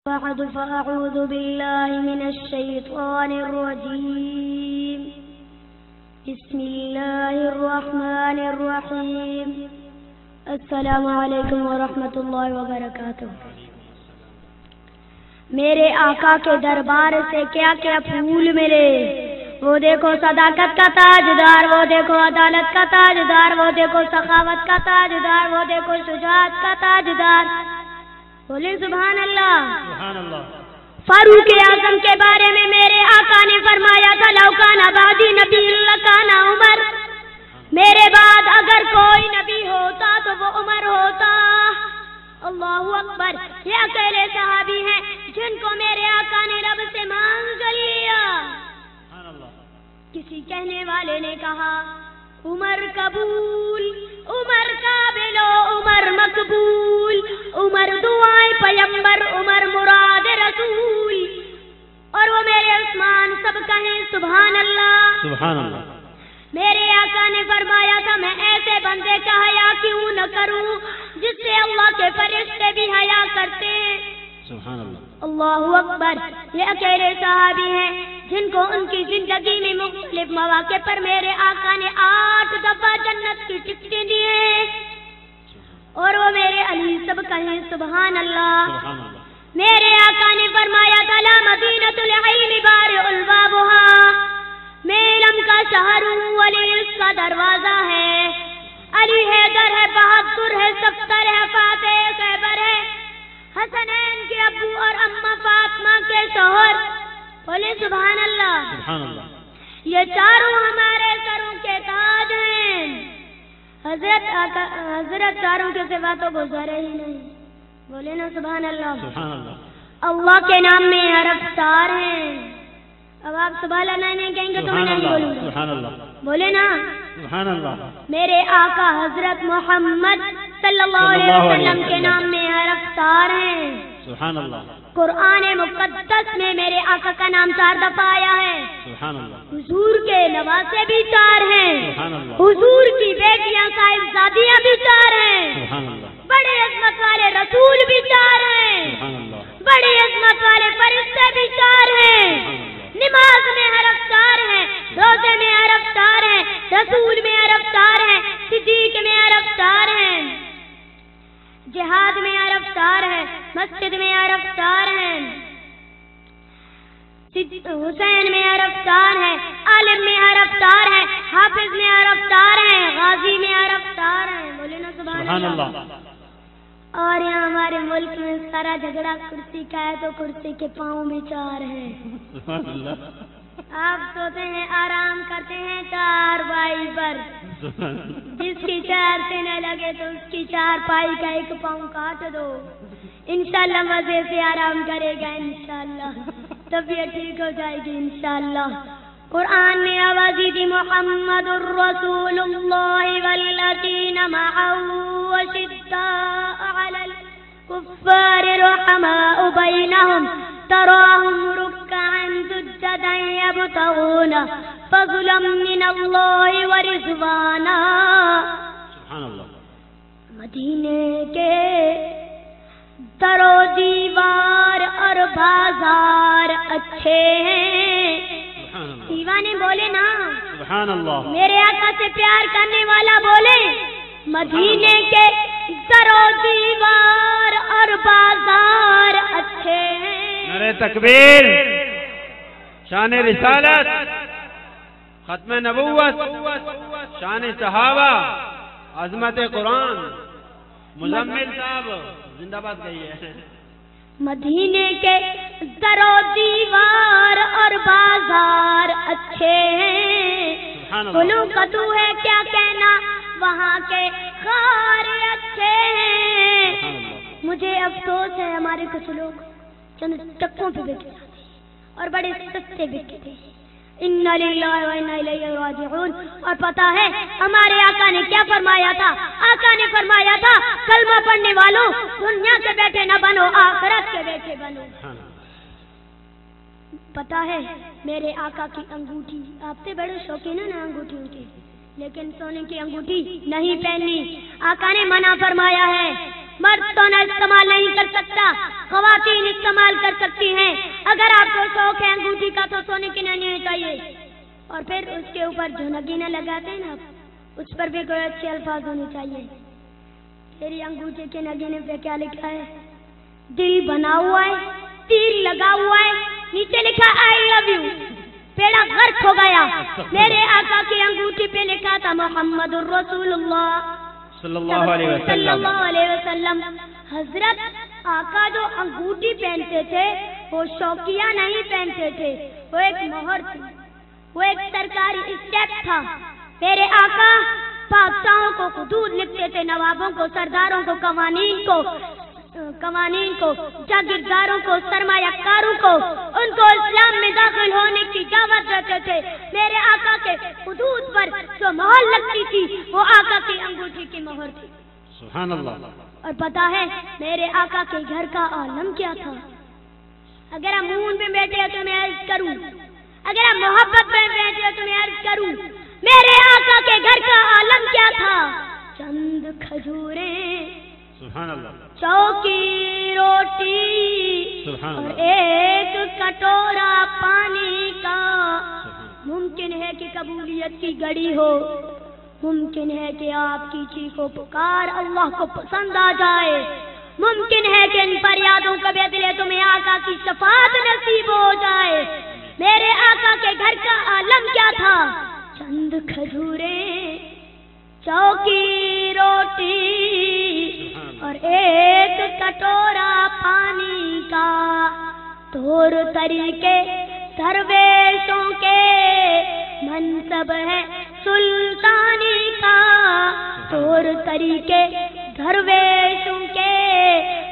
بعد فأعوذ بالله من الشيطان الرجيم بسم الله الرحمن الرحيم السلام علیکم ورحمۃ اللہ وبرکاتہ۔ میرے آقا کے دربار سے کیا کیا پھول ملے، وہ دیکھو صداقت کا تاجدار، وہ دیکھو عدالت کا تاجدار، وہ دیکھو سخاوت کا تاجدار، وہ دیکھو شجاعت کا تاجدار۔ بولے سبحان اللہ۔ سبحان اللہ۔ فاروق اعظم کے بارے میں میرے آقا نے فرمایا تھا لو کان بعدی نبی لکان عمر، میرے بعد اگر کوئی نبی ہوتا تو وہ عمر ہوتا۔ اللہ اکبر۔ یہ اکیلے صحابی ہیں جن کو میرے آقا نے رب سے مانگ لیا۔ کسی کہنے والے نے کہا عمر قبول، عمر قابل و عمر مقبول، عمر دعائیں پیمبر، عمر مراد رسول، اور وہ میرے عثمان سب کہیں سبحان اللہ سبحان اللہ۔ میرے آقا نے فرمایا تھا میں ایسے بندے کا حیا کیوں نہ کروں جس سے اللہ کے فرشتے بھی حیا کرتے ہیں۔ سبحان اللہ۔ اللہ اکبر۔ یہ اکیلے صحابی ہیں جن کو ان کی زندگی میں مختلف مواقع پر میرے آقا نے 8 دفعہ جنت کی ٹکٹیں دی ہیں، اور وہ میرے علی سب کہیں سبحان اللہ۔ میرے آقا نے فرمایا تھا لا مدینۃ العلم بارع البابھا، میں علم کا شہر ہوں، علی اس کا دروازہ ہے۔ علی حیدر ہے، بہادر ہے، سفتر ہے، فاتح خیبر ہے، حسنین کے ابو اور اماں فاطمہ کے شوہر۔ بولے سبحان اللہ۔ سبحان اللہ۔ یہ چاروں ہمارے سروں کے تاج ہیں۔ حضرت چاروں کے سوا تو گزارے ہی نہیں۔ بولے نا سبحان اللہ۔ سبحان اللہ۔ اللہ کے نام میں حرف 4 ہیں۔ اب آپ سبحان اللہ نہیں کہیں گے تو میں نہیں بولوں گا۔ سبحان اللہ۔ بولے نا سبحان اللہ۔ میرے آقا حضرت محمد صلی اللہ علیہ وسلم کے نام میں حرف 4 ہیں۔ سبحان اللہ۔ قرآن مقدس میں میرے آقا کا نام 4 دفعہ آیا ہے۔ سبحان اللہ۔ حضور کے نواسے بھی 4 ہیں۔ سبحان اللہ۔ حضور کی بیٹیاں صاحبزادیاں بھی 4 ہیں۔ سبحان اللہ۔ بڑے عظمت والے رسول بھی 4 ہیں۔ سبحان اللہ۔ بڑی عظمت والے فرشتے بھی 4 ہیں۔ نماز میں حرف 4 ہیں، روزے میں حرف 4 ہیں، رسول میں حرف 4 ہیں، صدیق میں حرف 4 ہیں، جہاد میں حرف 4 ہیں، مسجد میں حرف 4 ہیں، حسین میں حرف 4 ہیں، عالم میں حرف 4 ہیں، حافظ میں حرف 4 ہیں، غازی میں حرف 4 ہیں۔ بولے نا سبحان اللہ۔ اور یہاں ہمارے ملک میں سارا جھگڑا کرسی کا ہے تو کرسی کے پاؤں بھی 4 ہیں۔ سبحان اللہ۔ آپ سوتے ہیں آرام کرتے ہیں 4 بائی پر، جس کی 4 سے نہ لگے تو اس کی 4 پائی کا 1 پاؤں کاٹ دو، انشاءاللہ مزے سے آرام کرے گا، انشاءاللہ طبیعت ٹھیک ہو جائے گی انشاءاللہ۔ قرآن نے آواز دی محمد الرسول اللہ والذین معه اشداء علی الکفار رحماء بینہم تراہم رکعا سجدا یبتغون فضلا من اللہ ورضوانا۔ سبحان اللہ۔ مدینے کے در و دیوار اور بازار اچھے ہیں۔ دیوانے بولے نا سبحان اللہ۔ میرے آقا سے پیار کرنے والا بولے مدینے کے در و دیوار اور بازار اچھے ہیں۔ نعرہ تکبیر، شان رسالت، ختم نبوت، شان صحابہ، عظمت قرآن، مزمل صاحب زندہ باد کہیے۔ مدینے کے در و دیوار اور بازار اچھے ہیں، گلوں کا تو ہے کیا کہنا وہاں کے خار اچھے ہیں۔ مجھے افسوس ہے ہمارے کچھ لوگ چند ٹکوں پہ بیٹھے جاتے ہیں اور بڑے سستے بکتے ہیں۔ انا للہ و انا الیہ راجعون۔ اور پتا ہے ہمارے آقا نے کیا فرمایا تھا؟ آقا نے فرمایا تھا کلمہ پڑھنے والوں دنیا کے بیٹھے نہ بنو، آخرت کے بیٹھے بنو۔ پتا ہے میرے آقا کی انگوٹھی، آپ سے بڑے شوقین ہیں نا انگوٹھیوں کے، لیکن سونے کی انگوٹھی نہیں پہننی۔ آقا نے منع فرمایا ہے مرد سونا استعمال نہیں کر سکتا، خواتین استعمال کر سکتی ہیں۔ اگر آپ کو شوق ہے انگوٹھی کا تو سونے کی نہیں ہونی چاہیے۔ اور پھر اس کے اوپر جو نگینہ لگاتے ہیں نا، اس پر بھی کوئی اچھے الفاظ ہونے چاہیے۔ تیری انگوٹھی کے نگینے پہ کیا لکھا ہے؟ دل بنا ہوا ہے، تیر لگا ہوا ہے، نیچے لکھا آئی لو یو، پیڑا غرق ہو گیا۔ میرے آقا کی انگوٹھی پہ لکھا تھا محمد الرسول اللہ صلی اللہ علیہ وسلم۔ حضرت آقا جو انگوٹھی پہنتے تھے وہ شوقیہ نہیں پہنتے تھے، وہ ایک مہر تھی، وہ ایک سرکاری اسٹیپ تھا۔ میرے آقا بادشاہوں کو خطوط لکھتے تھے، نوابوں کو، سرداروں کو، قوانین کو، جاگیرداروں کو، سرمایہ کاروں کو، ان کو اسلام میں داخل ہونے کی دعوت دیتے تھے۔ میرے آقا کے خطوط پر جو مہر لگتی تھی وہ آقا کی انگوٹھی کی مہر تھی۔ سبحان اللہ۔ اور پتا ہے میرے آقا کے گھر کا عالم کیا تھا؟ اگر ہم مون میں بیٹھے تو میں عرض کروں، اگر ہم محبت میں بیٹھے تو میں عرض کروں، میرے آقا کے گھر کا عالم کیا تھا؟ چند کھجوریں، سبحان اللہ، چوکی روٹی، سبحان اور اللہ، ایک کٹورا پانی کا۔ ممکن ہے کہ قبولیت کی گھڑی ہو، ممکن ہے کہ آپ کی چیخ و پکار اللہ کو پسند آ جائے، ممکن ہے کہ ان فریادوں کے بدلے تمہیں آقا کی شفاعت نصیب ہو جائے۔ میرے آقا کے گھر کا عالم کیا تھا؟ چند کھجوریں، چوکی روٹی، اور ایک کٹورا پانی کا۔ طور طریقے درویشوں کے منصب ہے سلطانی کا، طور طریقے درویشوں کے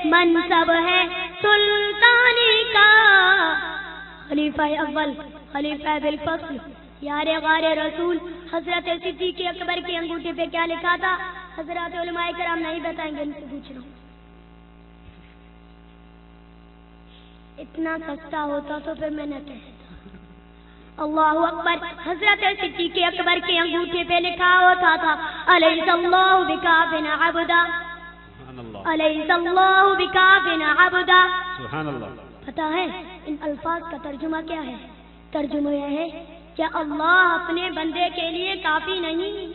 منصب ہے سلطانی کا۔ خلیفہ اول، خلیفہ بالفصل، یار غار رسول حضرت صدیق اکبر کی انگوٹھی پہ کیا لکھا تھا؟ حضرات علماء کرام نہیں بتائیں گے، ان سے پوچھ رہا ہوں۔ اتنا سستا ہوتا تو پھر میں نہ کہتا۔ اللہ اکبر۔ حضرت صدیق اکبر کی انگوٹھی پہ لکھا ہوتا تھا الیس اللہ بکاف عبدا، الیس اللہ بکاف عبدا۔ سبحان اللہ۔ پتہ ہے ان الفاظ کا ترجمہ کیا ہے؟ ترجمہ یہ ہے کہ اللہ اپنے بندے کے لیے کافی نہیں۔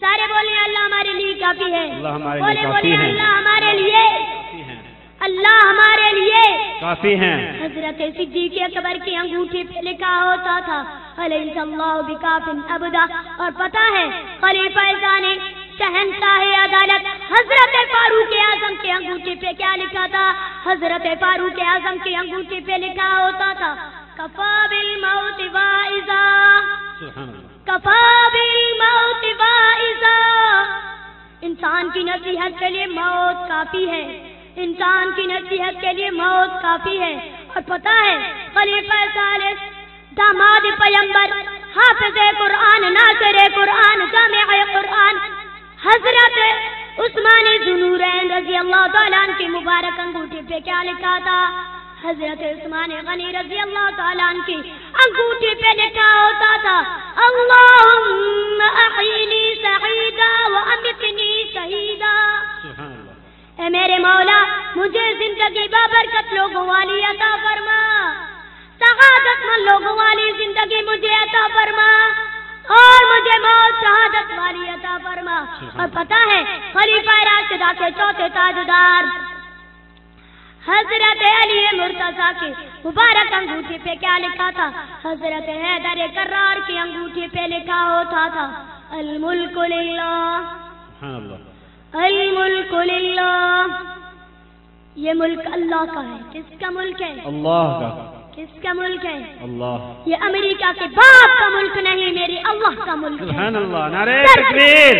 سارے بولیں اللہ ہمارے لیے کافی ہے، بولے اللہ ہمارے لیے، اللہ ہمارے لیے کافی ہیں۔ حضرت صدیق اکبر کی انگوٹھی پہ لکھا ہوتا تھا الیس اللہ بکاف عبدا۔ اور پتہ ہے خلیفہ ثانی شہنشاہ عدالت حضرت فاروق اعظم کی انگوٹھی پہ کیا لکھا تھا؟ حضرت فاروق اعظم کی انگوٹھی پہ لکھا ہوتا تھا کفا بالموت واعظا، کفا بالموت واعظا۔ انسان کی نصیحت کے لیے موت کافی ہے، انسان کی نصیحت کے لیے موت کافی ہے۔ اور پتہ ہے خلیفہ ثالث داماد پیغمبر حافظ قرآن ناصر قرآن جامع قرآن حضرت عثمان ذوالنورین رضی اللہ تعالیٰ عنہ کی مبارک انگوٹھی پہ کیا لکھا تھا؟ حضرت عثمان غنی رضی اللہ تعالیٰ عنہ کی انگوٹھی پہ لکھا ہوتا تھا اللہم احینی سعیدا وامتنی شہیدا۔ اے میرے مولا مجھے زندگی بابرکت لوگوں والی عطا فرما، سعادت مند لوگوں والی زندگی مجھے عطا فرما، اور مجھے موت شہادت والی عطا فرما۔ اور پتہ ہے خلیفہ راشدہ کے چوتھے تاجدار حضرت علی مرتضیٰ کی مبارک انگوٹھی پہ کیا لکھا تھا؟ حضرت حیدر کرار کی انگوٹھی پہ لکھا ہوتا تھا الملک للہ، الملک للہ۔ یہ ملک اللہ کا ہے۔ کس کا ملک ہے؟ اللہ کا۔ کس کا ملک ہے؟ اللہ۔ یہ امریکہ کے باپ کا ملک نہیں، میری اللہ کا ملک ہے۔ سبحان اللہ، نعرہ تکبیر،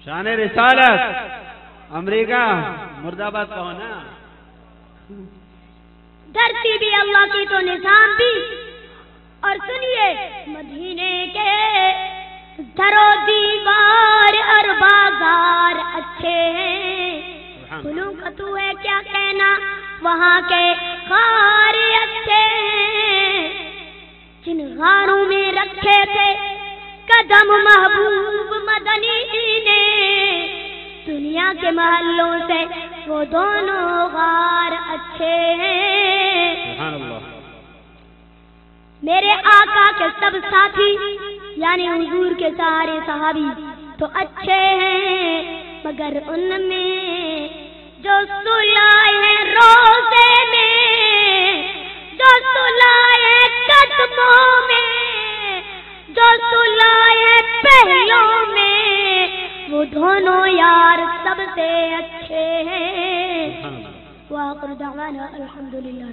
شان رسالت۔ امریکہ مرد آباد کا ہونا، دھرتی بھی اللہ کی تو نظام بھی۔ اور سنیے مدینے کے در و دیوار اور بازار اچھے ہیں، پھولوں کا تو ہے کیا کہنا، وہاں کے غار اچھے ہیں، جن غاروں میں رکھے تھے قدم محبوب مدنی نے، دنیا کے محلوں سے وہ دونوں غار اچھے ہیں. سبحان اللہ. میرے آقا کے سب ساتھی یعنی حضور کے سارے صحابی تو اچھے ہیں، مگر ان میں جو سلائے روزے میں، جو سلائے قدموں میں، جو سلائے پہلوں میں، وہ دونوں یار سب سے اچھے ہیں. وآخر دعوانا الحمدللہ.